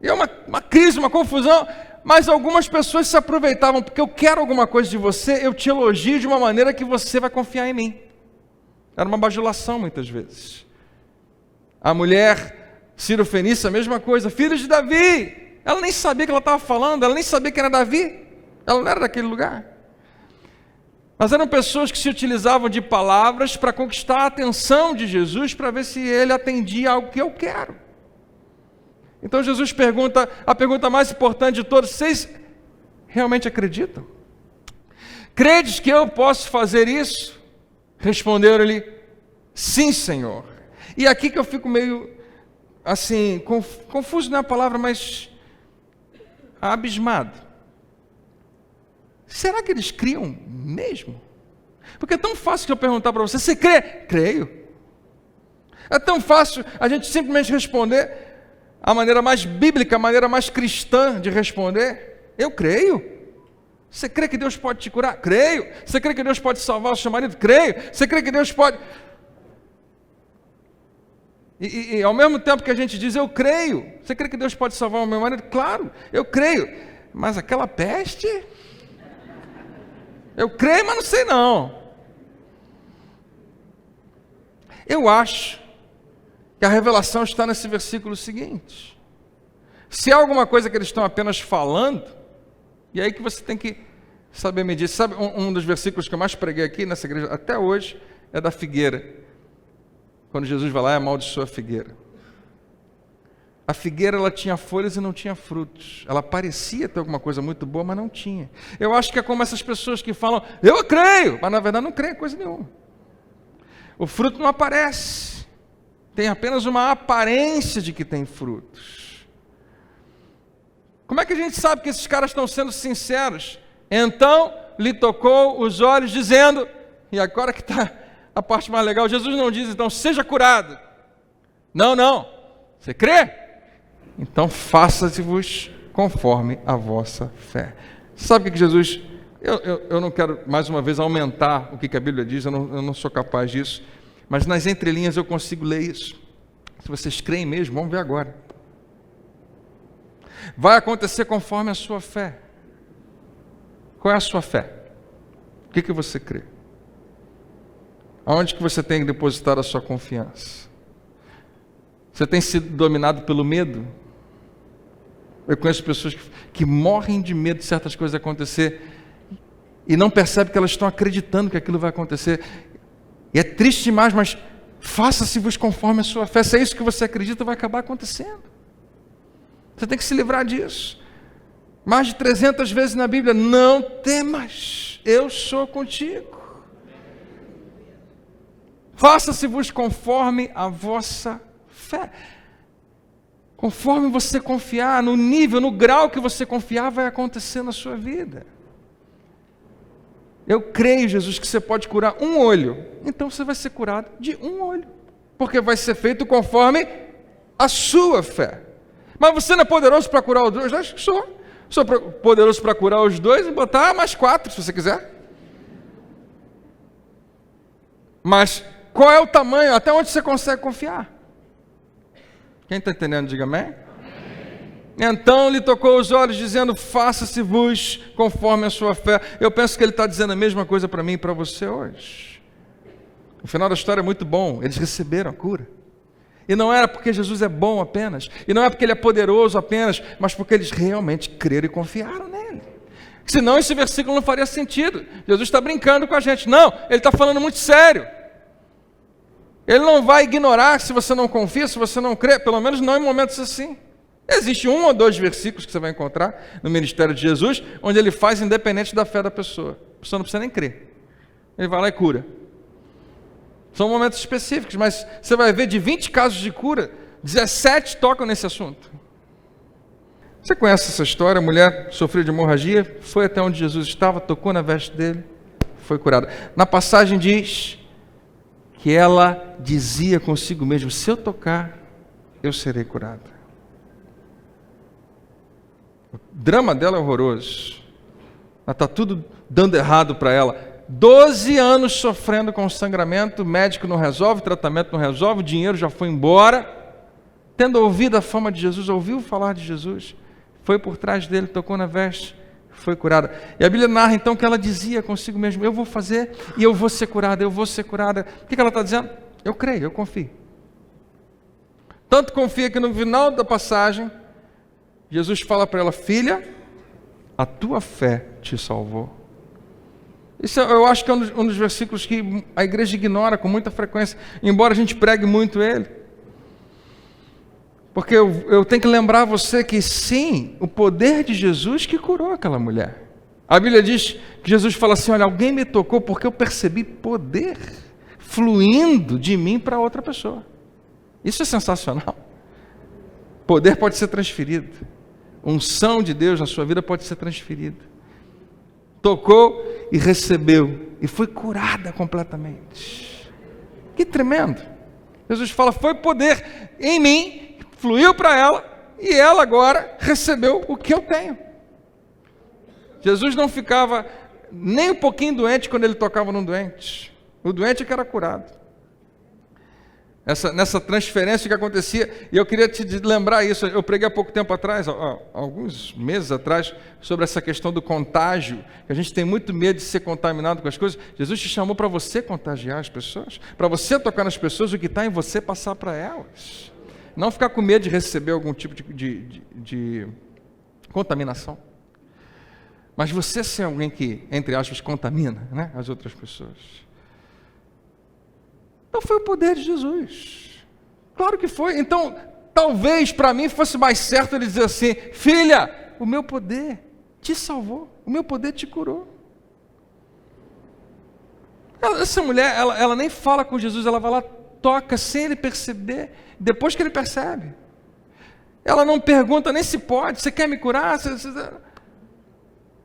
E é uma crise, uma confusão, mas algumas pessoas se aproveitavam, porque eu quero alguma coisa de você, eu te elogio de uma maneira que você vai confiar em mim. Era uma bajulação muitas vezes. A mulher Ciro-fenícia, a mesma coisa, filho de Davi. Ela nem sabia o que ela estava falando, ela nem sabia que era Davi. Ela não era daquele lugar. Mas eram pessoas que se utilizavam de palavras para conquistar a atenção de Jesus, para ver se ele atendia algo que eu quero. Então Jesus pergunta, a pergunta mais importante de todas: vocês realmente acreditam? Credes que eu posso fazer isso? Responderam-lhe: sim, Senhor. E aqui que eu fico meio, assim, confuso não é a palavra, mas abismado. Será que eles criam mesmo? Porque é tão fácil que eu perguntar para você crê? Creio. É tão fácil a gente simplesmente responder a maneira mais bíblica, a maneira mais cristã de responder: eu creio. Você crê que Deus pode te curar? Creio. Você crê que Deus pode salvar o seu marido? Creio. Você crê que Deus pode... E ao mesmo tempo que a gente diz, eu creio. Você crê que Deus pode salvar o meu marido? Claro, eu creio. Mas aquela peste... Eu creio, mas não sei não. Eu acho que a revelação está nesse versículo seguinte. Se há alguma coisa que eles estão apenas falando, e aí que você tem que saber medir. Sabe, um dos versículos que eu mais preguei aqui nessa igreja, até hoje, é da figueira. Quando Jesus vai lá e amaldiçoa a figueira. A figueira, ela tinha folhas e não tinha frutos. Ela parecia ter alguma coisa muito boa, mas não tinha. Eu acho que é como essas pessoas que falam, eu creio, mas na verdade não creem em coisa nenhuma. O fruto não aparece. Tem apenas uma aparência de que tem frutos. Como é que a gente sabe que esses caras estão sendo sinceros? Então lhe tocou os olhos, dizendo, e agora que está a parte mais legal, Jesus não diz, então, seja curado. Não. Você crê? Então faça-se-vos conforme a vossa fé. Sabe o que Jesus... Eu não quero, mais uma vez, aumentar o que a Bíblia diz, eu não sou capaz disso, mas nas entrelinhas eu consigo ler isso. Se vocês creem mesmo, vamos ver agora. Vai acontecer conforme a sua fé. Qual é a sua fé? O que você crê? Aonde que você tem que depositar a sua confiança? Você tem sido dominado pelo medo? Eu conheço pessoas que morrem de medo de certas coisas acontecer e não percebem que elas estão acreditando que aquilo vai acontecer. E é triste demais, mas faça-se-vos conforme a sua fé. Se é isso que você acredita, vai acabar acontecendo. Você tem que se livrar disso. Mais de 300 vezes na Bíblia, não temas, eu sou contigo. Faça-se-vos conforme a vossa fé. Conforme você confiar, no nível, no grau que você confiar, vai acontecer na sua vida. Eu creio, Jesus, que você pode curar um olho. Então você vai ser curado de um olho. Porque vai ser feito conforme a sua fé. Mas você não é poderoso para curar os dois? Eu acho que sou. Sou poderoso para curar os dois e botar mais 4, se você quiser. Mas qual é o tamanho? Até onde você consegue confiar? Quem está entendendo, diga amém. Então lhe tocou os olhos, dizendo, faça-se-vos conforme a sua fé. Eu penso que ele está dizendo a mesma coisa para mim e para você hoje. O final da história é muito bom. Eles receberam a cura. E não era porque Jesus é bom apenas, e não é porque ele é poderoso apenas, mas porque eles realmente creram e confiaram nele. Senão esse versículo não faria sentido. Jesus está brincando com a gente. Não, ele está falando muito sério. Ele não vai ignorar se você não confia, se você não crê, pelo menos não em momentos assim. Existe 1 ou 2 versículos que você vai encontrar no ministério de Jesus, onde ele faz independente da fé da pessoa. A pessoa não precisa nem crer. Ele vai lá e cura. São momentos específicos, mas você vai ver de 20 casos de cura, 17 tocam nesse assunto. Você conhece essa história? A mulher sofreu de hemorragia, foi até onde Jesus estava, tocou na veste dele, foi curada. Na passagem diz que ela dizia consigo mesma, se eu tocar, eu serei curada. O drama dela é horroroso. Está tudo dando errado para ela. 12 anos sofrendo com sangramento, o médico não resolve, o tratamento não resolve, o dinheiro já foi embora. Tendo ouvido a fama de Jesus, ouviu falar de Jesus, foi por trás dele, tocou na veste, foi curada. E a Bíblia narra então que ela dizia consigo mesma, eu vou fazer e eu vou ser curada, eu vou ser curada. O que ela está dizendo? Eu creio, eu confio. Tanto confia que no final da passagem, Jesus fala para ela, filha, a tua fé te salvou. Isso eu acho que é um dos versículos que a igreja ignora com muita frequência, embora a gente pregue muito ele. Porque eu tenho que lembrar você que sim, o poder de Jesus que curou aquela mulher. A Bíblia diz que Jesus fala assim, olha, alguém me tocou porque eu percebi poder fluindo de mim para outra pessoa. Isso é sensacional. Poder pode ser transferido. Unção de Deus na sua vida pode ser transferida. Tocou e recebeu. E foi curada completamente. Que tremendo. Jesus fala, foi poder em mim, fluiu para ela, e ela agora recebeu o que eu tenho. Jesus não ficava nem um pouquinho doente quando ele tocava num doente. O doente é que era curado. Nessa transferência que acontecia, e eu queria te lembrar isso, eu preguei há pouco tempo atrás, alguns meses atrás, sobre essa questão do contágio, que a gente tem muito medo de ser contaminado com as coisas. Jesus te chamou para você contagiar as pessoas, para você tocar nas pessoas, o que está em você passar para elas. Não ficar com medo de receber algum tipo de contaminação. Mas você ser alguém que, entre aspas, contamina, né, as outras pessoas. Então foi o poder de Jesus. Claro que foi. Então, talvez para mim fosse mais certo ele dizer assim, filha, o meu poder te salvou, o meu poder te curou. Essa mulher, ela nem fala com Jesus, ela vai lá, toca sem ele perceber, depois que ele percebe. Ela não pergunta nem se pode, você quer me curar?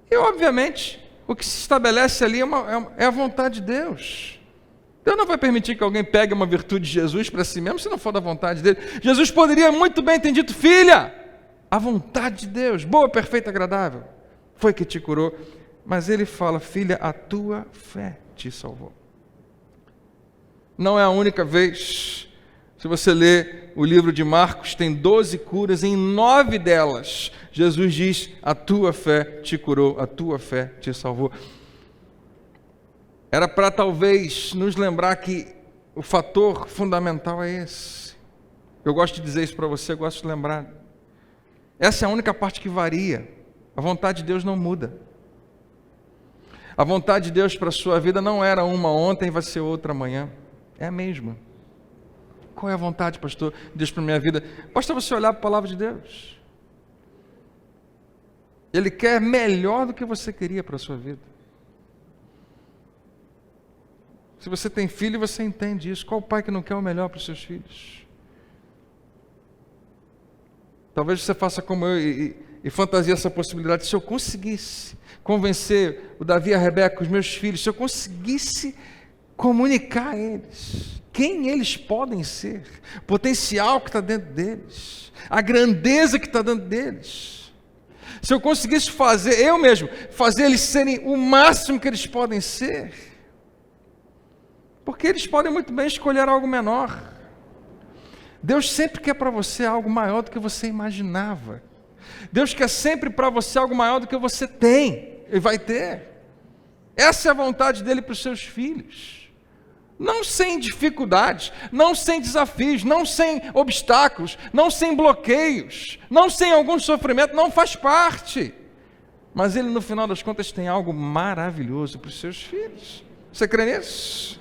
E obviamente, o que se estabelece ali é a vontade de Deus. Deus não vai permitir que alguém pegue uma virtude de Jesus para si mesmo, se não for da vontade dele. Jesus poderia muito bem ter dito, filha, a vontade de Deus, boa, perfeita, agradável, foi que te curou. Mas ele fala, filha, a tua fé te salvou. Não é a única vez. Se você ler o livro de Marcos, tem 12 curas, em 9 delas, Jesus diz, a tua fé te curou, a tua fé te salvou. Era para talvez nos lembrar que o fator fundamental é esse. Eu gosto de dizer isso para você, eu gosto de lembrar. Essa é a única parte que varia. A vontade de Deus não muda. A vontade de Deus para a sua vida não era uma ontem e vai ser outra amanhã. É a mesma. Qual é a vontade, pastor, de Deus para a minha vida? Basta você olhar para a palavra de Deus. Ele quer melhor do que você queria para a sua vida. Se você tem filho, você entende isso. Qual pai que não quer o melhor para os seus filhos? Talvez você faça como eu e fantasia essa possibilidade. Se eu conseguisse convencer o Davi e a Rebeca, os meus filhos, se eu conseguisse comunicar a eles quem eles podem ser, o potencial que está dentro deles, a grandeza que está dentro deles. Se eu conseguisse fazer, eu mesmo, fazer eles serem o máximo que eles podem ser, porque eles podem muito bem escolher algo menor. Deus sempre quer para você algo maior do que você imaginava. Deus quer sempre para você algo maior do que você tem e vai ter. Essa é a vontade dele para os seus filhos. Não sem dificuldades, não sem desafios, não sem obstáculos, não sem bloqueios, não sem algum sofrimento, não faz parte. Mas ele, no final das contas, tem algo maravilhoso para os seus filhos. Você crê nisso?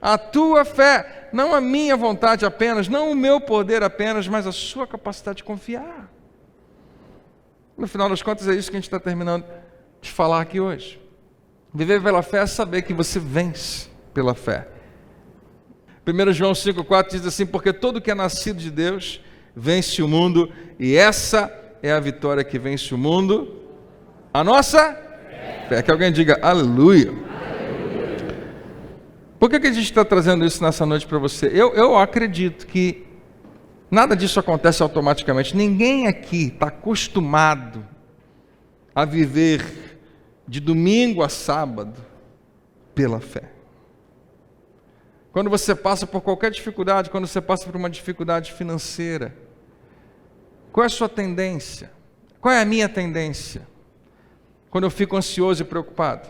A tua fé, não a minha vontade apenas, não o meu poder apenas, mas a sua capacidade de confiar. No final das contas, é isso que a gente está terminando de falar aqui hoje. Viver pela fé é saber que você vence pela fé. 1 João 5,4 diz assim, porque todo que é nascido de Deus vence o mundo, e essa é a vitória que vence o mundo, a nossa fé. Que alguém diga aleluia. Por que a gente está trazendo isso nessa noite para você? Eu acredito que nada disso acontece automaticamente. Ninguém aqui está acostumado a viver de domingo a sábado pela fé. Quando você passa por qualquer dificuldade, quando você passa por uma dificuldade financeira, qual é a sua tendência? Qual é a minha tendência? Quando eu fico ansioso e preocupado?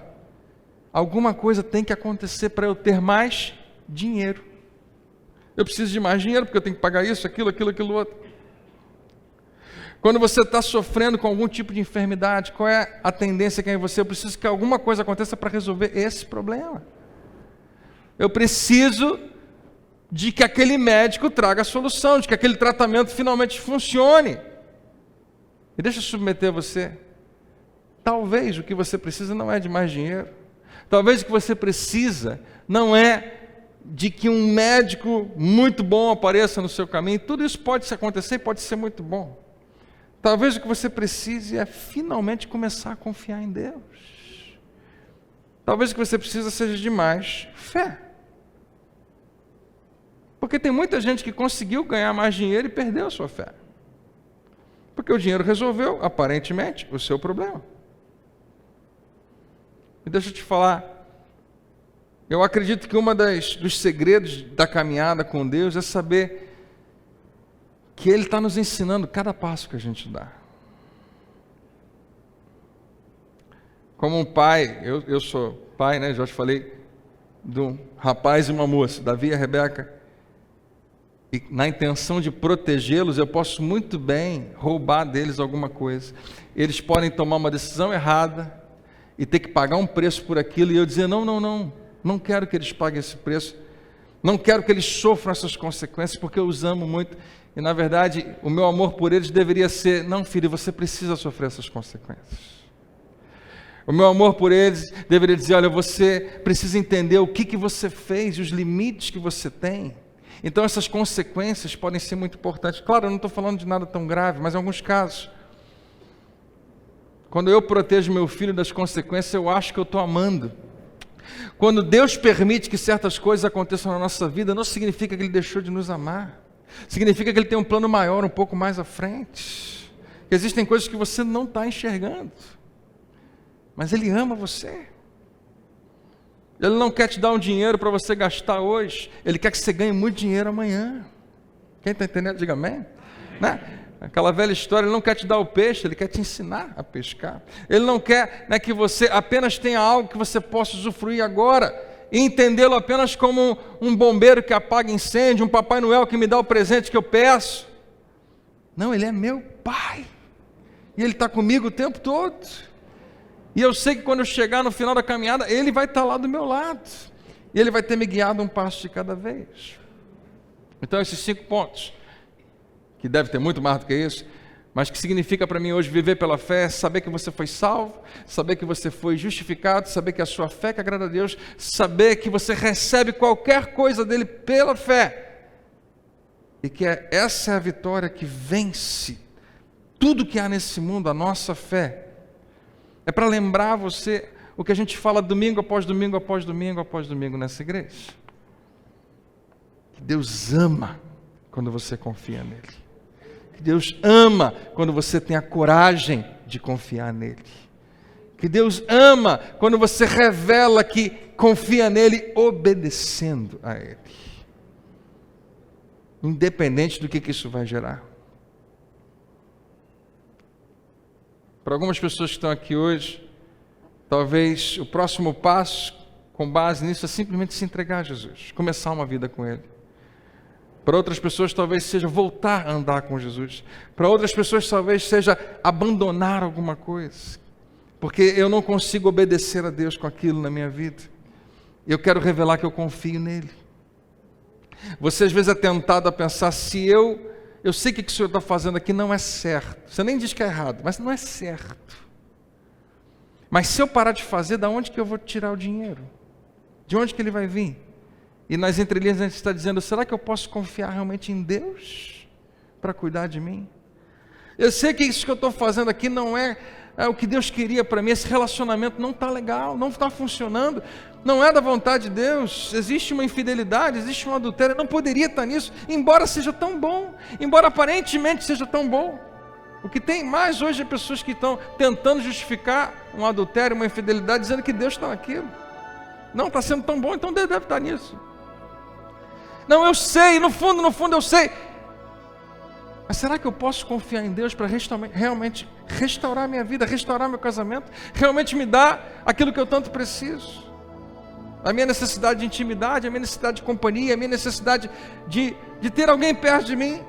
Alguma coisa tem que acontecer para eu ter mais dinheiro. Eu preciso de mais dinheiro porque eu tenho que pagar isso, aquilo outro. Quando você está sofrendo com algum tipo de enfermidade, qual é a tendência que é em você? Eu preciso que alguma coisa aconteça para resolver esse problema. Eu preciso de que aquele médico traga a solução, de que aquele tratamento finalmente funcione. E deixa eu submeter a você. Talvez o que você precisa não é de mais dinheiro. Talvez o que você precisa não é de que um médico muito bom apareça no seu caminho. Tudo isso pode acontecer e pode ser muito bom. Talvez o que você precise é finalmente começar a confiar em Deus. Talvez o que você precisa seja de mais fé. Porque tem muita gente que conseguiu ganhar mais dinheiro e perdeu a sua fé. Porque o dinheiro resolveu, aparentemente, o seu problema. E deixa eu te falar, eu acredito que dos segredos da caminhada com Deus é saber que Ele está nos ensinando cada passo que a gente dá. Como um pai, eu sou pai, né? Já te falei de um rapaz e uma moça, Davi e a Rebeca. E na intenção de protegê-los, eu posso muito bem roubar deles alguma coisa. Eles podem tomar uma decisão errada e ter que pagar um preço por aquilo, e eu dizer, não quero que eles paguem esse preço, não quero que eles sofram essas consequências, porque eu os amo muito, e na verdade, o meu amor por eles deveria ser, não filho, você precisa sofrer essas consequências. O meu amor por eles deveria dizer, olha, você precisa entender o que você fez, e os limites que você tem. Então essas consequências podem ser muito importantes. Claro, eu não estou falando de nada tão grave, mas em alguns casos, quando eu protejo meu filho das consequências, eu acho que eu estou amando. Quando Deus permite que certas coisas aconteçam na nossa vida, não significa que Ele deixou de nos amar. Significa que Ele tem um plano maior, um pouco mais à frente. Que existem coisas que você não está enxergando. Mas Ele ama você. Ele não quer te dar um dinheiro para você gastar hoje. Ele quer que você ganhe muito dinheiro amanhã. Quem está entendendo, diga amém. Né? Aquela velha história, Ele não quer te dar o peixe, Ele quer te ensinar a pescar. Ele não quer, né, que você apenas tenha algo que você possa usufruir agora e entendê-lo apenas como um bombeiro que apaga incêndio, um Papai Noel que me dá o presente que eu peço. Não, Ele é meu Pai. E Ele está comigo o tempo todo. E eu sei que quando eu chegar no final da caminhada, Ele vai estar lá do meu lado. E Ele vai ter me guiado um passo de cada vez. Então esses 5 pontos, que deve ter muito mais do que isso, mas que significa para mim hoje viver pela fé, saber que você foi salvo, saber que você foi justificado, saber que a sua fé que agrada a Deus, saber que você recebe qualquer coisa dEle pela fé, e que essa é a vitória que vence tudo que há nesse mundo, a nossa fé. É para lembrar você o que a gente fala domingo após domingo, após domingo, após domingo nessa igreja. Que Deus ama quando você confia nele. Que Deus ama quando você tem a coragem de confiar nele. Que Deus ama quando você revela que confia nele obedecendo a ele. Independente do que isso vai gerar. Para algumas pessoas que estão aqui hoje, talvez o próximo passo, com base nisso, é simplesmente se entregar a Jesus, começar uma vida com Ele. Para outras pessoas, talvez seja voltar a andar com Jesus. Para outras pessoas, talvez seja abandonar alguma coisa, porque eu não consigo obedecer a Deus com aquilo na minha vida. Eu quero revelar que eu confio nele. Você às vezes é tentado a pensar, se eu sei que o que o Senhor está fazendo aqui não é certo. Você nem diz que é errado, mas não é certo. Mas se eu parar de fazer, da onde que eu vou tirar o dinheiro? De onde que ele vai vir? E nas entrelinhas a gente está dizendo, será que eu posso confiar realmente em Deus para cuidar de mim? Eu sei que isso que eu estou fazendo aqui não é o que Deus queria para mim, esse relacionamento não está legal, não está funcionando, não é da vontade de Deus, existe uma infidelidade, existe um adultério, eu não poderia estar nisso, embora seja tão bom, embora aparentemente seja tão bom. O que tem mais hoje é pessoas que estão tentando justificar um adultério, uma infidelidade, dizendo que Deus está naquilo. Não, está sendo tão bom, então Deus deve estar nisso. Não, eu sei, no fundo eu sei. Mas será que eu posso confiar em Deus para realmente restaurar minha vida, restaurar meu casamento, realmente me dar aquilo que eu tanto preciso? A minha necessidade de intimidade, a minha necessidade de companhia, a minha necessidade de ter alguém perto de mim.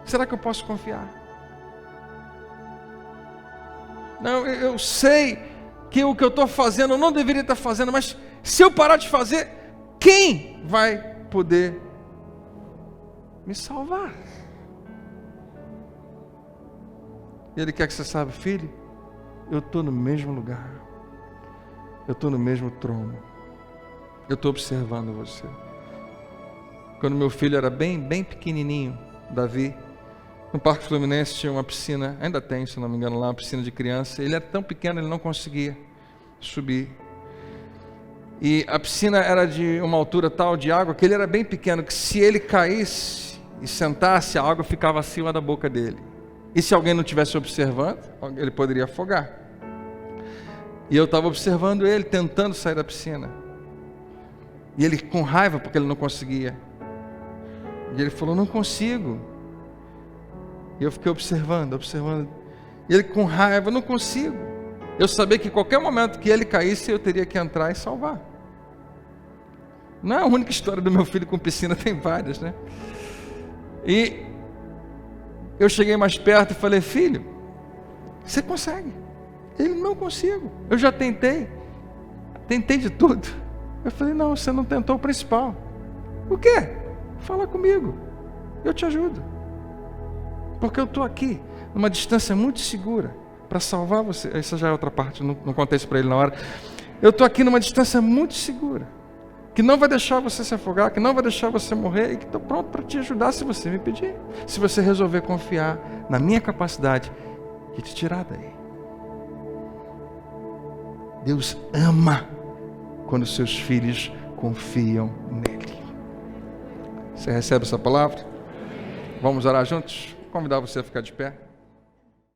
Será que eu posso confiar? Não, eu sei que o que eu estou fazendo eu não deveria estar fazendo, mas se eu parar de fazer, quem vai poder me salvar? E Ele quer que você saiba, filho, eu estou no mesmo lugar, eu estou no mesmo trono, eu estou observando você. Quando meu filho era bem pequenininho, Davi, no Parque Fluminense tinha uma piscina, ainda tem, se não me engano lá, uma piscina de criança. Ele era tão pequeno, ele não conseguia subir. E a piscina era de uma altura tal de água, que ele era bem pequeno, que se ele caísse e sentasse, a água ficava acima da boca dele. E se alguém não estivesse observando, ele poderia afogar. E eu estava observando ele, tentando sair da piscina. E ele com raiva, porque ele não conseguia. E ele falou, não consigo. E eu fiquei observando. E ele com raiva, não consigo. Eu sabia que qualquer momento que ele caísse, eu teria que entrar e salvar. Não é a única história do meu filho com piscina, tem várias, né? E eu cheguei mais perto e falei, filho, você consegue? Ele, não consigo. Eu já tentei de tudo. Eu falei, não, você não tentou o principal. O quê? Fala comigo, eu te ajudo. Porque eu estou aqui, numa distância muito segura, para salvar você. Essa já é outra parte, não contei isso para ele na hora. Eu estou aqui numa distância muito segura, que não vai deixar você se afogar, que não vai deixar você morrer, e que estou pronto para te ajudar se você me pedir. Se você resolver confiar na minha capacidade de te tirar daí. Deus ama quando seus filhos confiam nele. Você recebe essa palavra? Vamos orar juntos? Vou convidar você a ficar de pé.